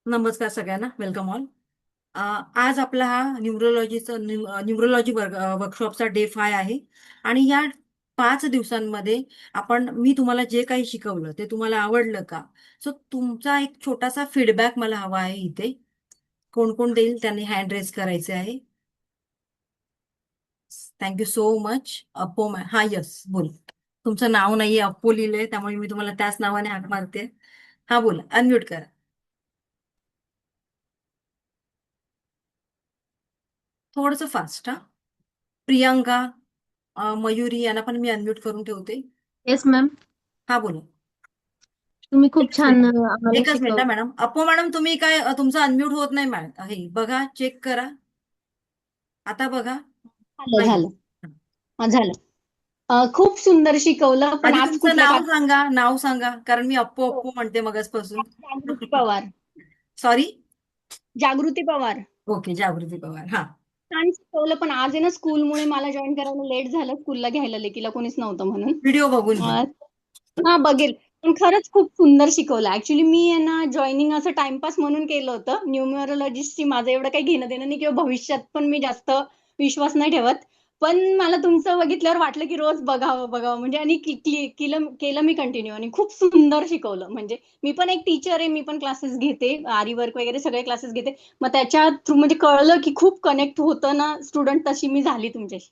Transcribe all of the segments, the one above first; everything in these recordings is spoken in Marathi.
नमस्कार सगळ्यांना, वेलकम ऑल. आज आपला हा न्यूरोलॉजी वर्कशॉपचा डे 5 आहे. आणि या 5 दिवसांमध्ये मी तुम्हाला जे काही शिकवलं ते तुम्हाला आवडलं का? सो तुमचा एक छोटासा फीडबॅक मला हवा आहे इथे. कोण कोण देईल त्यांनी हँड रेज करायचे आहे. Thank you so much. अप्पो हा, यस, बोल. तुमचं नाव नाहीये, अप्पो लिहिलंय, त्यामुळे मी तुम्हाला त्याच नावाने हाक मारते. हा, बोला, अनम्यूट करा. थोडंसं फास्ट, हा. प्रियंका, मयुरी यांना पण मी अनम्यूट करून ठेवते. Yes ma'am. हा, बोला. तुम्ही खूप एकच छान मिनिट, आम्हाला एकच मिनिट, हा, शिकवलं. मॅडम. अप्पो मॅडम, तुम्ही काय तुमचं अनम्यूट होत नाही मॅडम, हे बघा, चेक करा. आता बघा. झालं हा, झालं. येस. झालं. खूप सुंदर शिकवलं, पण आधी आज तुमचं कुठल्या नाव सांगा, नाव सांगा, कारण मी अप्पो हो, अप्पो म्हणते मगाचपासून. जागृती पवार. सॉरी. जागृती पवार. ओके, जागृती पवार, हा. छान शिकवलं, पण आज आहे ना स्कूलमुळे मला जॉईन करायला लेट झालं. स्कूलला घ्यायला लेकीला कोणीच नव्हतं म्हणून. व्हिडिओ बघून घ्या. अं, हा बघेल. पण खरंच खूप सुंदर शिकवलं. ऍक्च्युली मी आहे ना जॉईनिंग असं टाइमपास म्हणून केलं होतं. न्यूमरोलॉजिस्टची माझं एवढं काही घेणं देणं नाही, किंवा भविष्यात पण मी जास्त विश्वास नाही ठेवत. पण मला तुमचं बघितल्यावर वाटलं की रोज बघावं बघावं म्हणजे, आणि केलं केलं मी कंटिन्यू, आणि खूप सुंदर शिकवलं. म्हणजे मी पण एक टीचर आहे, मी पण क्लासेस घेते, आरी वर्क वगैरे सगळे क्लासेस घेते. मग त्याच्या थ्रू म्हणजे कळलं की खूप कनेक्ट होतं ना स्टुडंट, तशी मी झाली तुमच्याशी.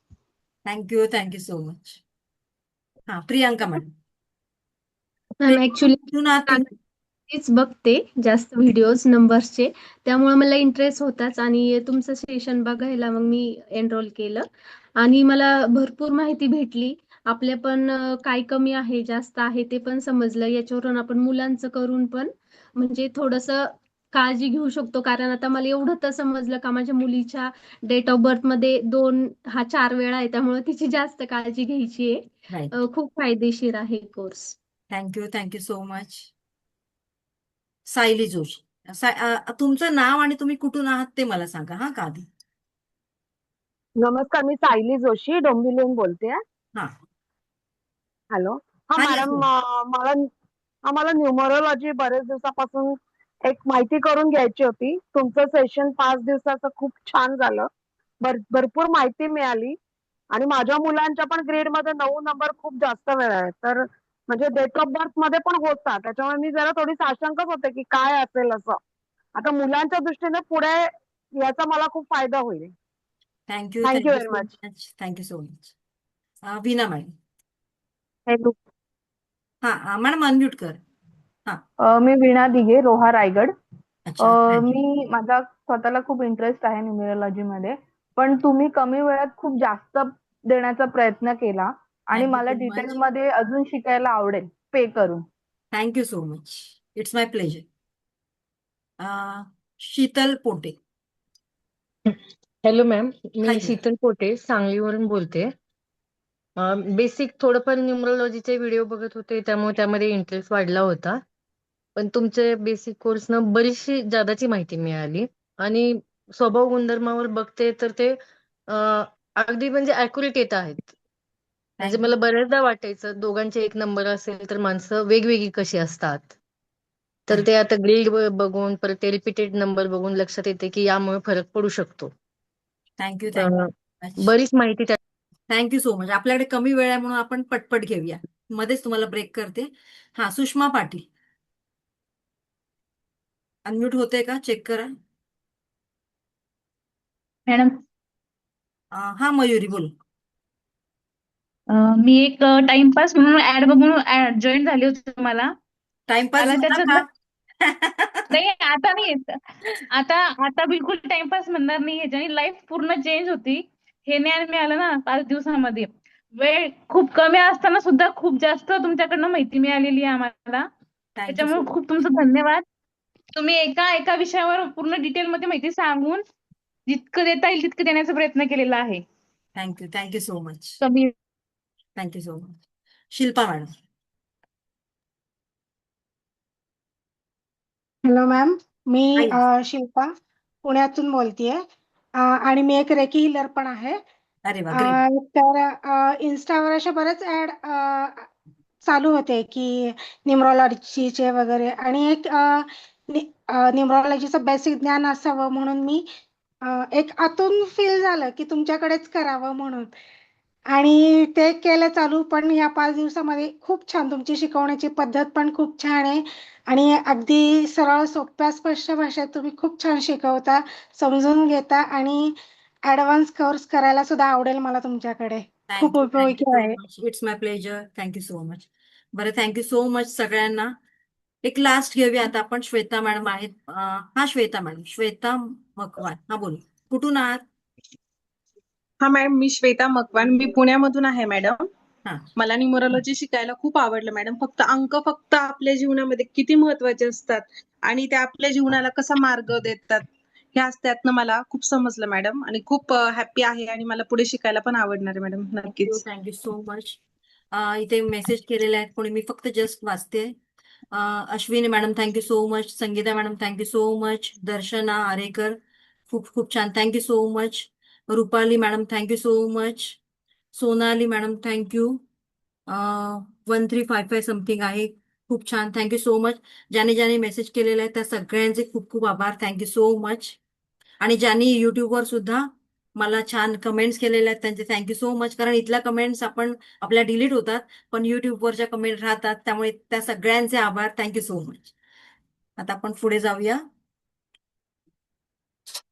Thank you, thank you so much. हा, Priyanka madam. Ma'am Priyanka, actually कुठून आहात तुम्ही? तेच बघते जास्त व्हिडिओज नंबर्सचे, त्यामुळे मला इंटरेस्ट होताच, आणि तुमचं सेशन बघायला मग मी एनरोल केलं. आणि मला भरपूर माहिती भेटली. आपल्या पण काय कमी आहे जास्त आहे ते पण समजलं. याच्यावरून आपण मुलांचं करून पण म्हणजे थोडस काळजी घेऊ शकतो. कारण आता मला एवढं तर समजलं का माझ्या मुलीच्या डेट ऑफ बर्थ मध्ये 2 हा 4 वेळा आहे, त्यामुळे तिची जास्त काळजी घ्यायची आहे. राईट. खूप फायदेशीर आहे course. Thank you, thank you so much. Sayali Joshi. तुमचं नाव आणि तुम्ही कुठून आहात ते मला सांगा, हा, का आधी. नमस्कार, मी सायली जोशी डोंबिवलीहून बोलतेय. हा. हॅलो. हा हा, येस मॅडम, मॅम. मला न्यूमरोलॉजी बरेच दिवसापासून एक माहिती करून घ्यायची होती. तुमचं सेशन 5 दिवसाचं खूप छान झालं. भरपूर माहिती मिळाली. आणि माझ्या मुलांच्या पण ग्रेडमध्ये 9 नंबर खूप जास्त वेळ आहे, तर म्हणजे डेट ऑफ बर्थ मध्ये पण होता. त्याच्यामुळे मी जरा थोडी साशंकच होते की काय असेल असं. आता मुलांच्या दृष्टीने पुढे याचा मला खूप फायदा होईल. Thank you, thank you thank you very so much. Much. Thank you so much. Veena madam. Hello. हा, मॅडम अनम्यूट कर. हा. मी वीणा दिघे, रोहा, रायगड. अच्छा, थँक्यू. माझा स्वतःला खूप इंटरेस्ट आहे न्यूमरोलॉजी मध्ये. पण तुम्ही कमी वेळात खूप जास्त देण्याचा प्रयत्न केला. आणि थँक्यू मला सो डिटेल मच. मध्ये अजून शिकायला आवडेल, पे करून. Thank you so much. It's my pleasure. Sheetal Pote. Hello ma'am, hi, मी बोला. शीतल पोटे सांगलीवरून बोलते. बेसिक थोडंफार न्यूमरोलॉजीचे व्हिडिओ बघत होते, त्यामुळे त्यामध्ये इंटरेस्ट वाढला होता. पण तुमचे बेसिक कोर्सनं बरीचशी जादाची माहिती मिळाली. आणि स्वभाव गुणधर्मावर बघते तर ते अगदी म्हणजे अॅक्युरेट येत आहेत. म्हणजे थँक्यू. मला बऱ्याचदा वाटायचं दोघांचे एक नंबर असेल तर माणसं वेगवेगळी कशी असतात. तर ते आता ग्रेड बघून परत ते रिपीटेड नंबर बघून लक्षात येते की यामुळे फरक पडू शकतो. थँक्यू, तर थँक्यू मच. बरीच माहिती त्या थँक्यू सो मच. आपल्याकडे कमी वेळ आहे म्हणून आपण पटपट घेऊया. मध्येच तुम्हाला ब्रेक करते. हा, सुषमा पाटील. अनम्यूट होते का, चेक करा. मॅडम, हा, मयुरी, बोल. मी एक टाइमपास म्हणून ऍड बघून जॉईन झाली होती तुम्हाला. टाइमपास मला झाला त्याच्यातलं का? नाही, आता नाही येत. आता आता बिलकुल टाइमपास म्हणणार नाही, ह्याच्याने लाईफ पूर्ण चेंज होती. हे ज्ञान मिळालं ना 5 दिवसामध्ये. वेळ खूप कमी असताना सुद्धा खूप जास्त तुमच्याकडनं माहिती मिळालेली आहे आम्हाला. थँक्यू सो त्याच्यामुळे खूप मच. तुमचं धन्यवाद. तुम्ही एका एका विषयावर पूर्ण डिटेलमध्ये माहिती सांगून जितकं देता येईल तितकं देण्याचा प्रयत्न केलेला आहे. Thank you, thank you so much. कमी. Thank you so much. Shilpa madam. Hello ma'am, मी आई. शिल्पा पुण्यातून बोलतेय. आणि मी एक रेकी हिलर पण आहे. अरे वा, ग्रेट. तर इन्स्टावर अशा बरेच ऍड चालू होते की न्यूमरोलॉजीचे वगैरे, आणि एक न्यूमरॉलॉजीचं बेसिक ज्ञान असावं म्हणून मी एक आतून फील झालं की तुमच्याकडेच करावं म्हणून. आणि ते केलं चालू. पण या 5 दिवसामध्ये खूप छान तुमची शिकवण्याची पद्धत पण खूप छान आहे. आणि अगदी सरळ सोप्या स्पष्ट भाषेत तुम्ही खूप छान शिकवता, समजून घेता. आणि ऍडव्हान्स कोर्स करायला सुद्धा आवडेल मला तुमच्याकडे. खूप थँक्यू उपयोगी सो आहे. Much. It's my pleasure. Thank you so much. बरं, थँक्यू सो मच सगळ्यांना. एक लास्ट घेऊया आता आपण. श्वेता मॅडम आहेत. हा, श्वेता मॅडम, श्वेता मकवान. हा, बोल. कुठून आहात? हा मॅडम, मी श्वेता मकवान. मी पुण्यामधून आहे मॅडम. हा. मला न्यूमरोलॉजी शिकायला खूप आवडलं मॅडम. फक्त आपल्या जीवनामध्ये किती महत्वाचे असतात आणि ते आपल्या जीवनाला कसा मार्ग देतात, हे आज त्यातनं मला खूप समजलं मॅडम. आणि खूप हॅपी आहे आणि मला पुढे शिकायला पण आवडणार आहे मॅडम, थँक्यू, नक्कीच. Thank you so much. इथे मेसेज केलेले आहेत कोणी, मी फक्त जस्ट वाचते. Ashwini madam, thank you so much. Sangeeta madam, thank you so much. Darshana Arekar, खूप खूप छान, thank you so much. Rupali madam, thank you so much. Sonali madam, thank you. 1355 something आहे, खूप छान, थँक्यू सो मच. ज्याने ज्याने मेसेज केलेला आहे त्या सगळ्यांचे खूप खूप आभार, थँक्यू सो मच. आणि ज्यांनी युट्यूबवर सुद्धा मला छान कमेंट्स केलेल्या आहेत त्यांचे थँक्यू सो मच. कारण इथल्या कमेंट्स आपल्या डिलीट होतात, पण युट्यूबवरच्या कमेंट राहतात, त्यामुळे त्या सगळ्यांचे आभार, थँक्यू सो मच. आता आपण पुढे जाऊया.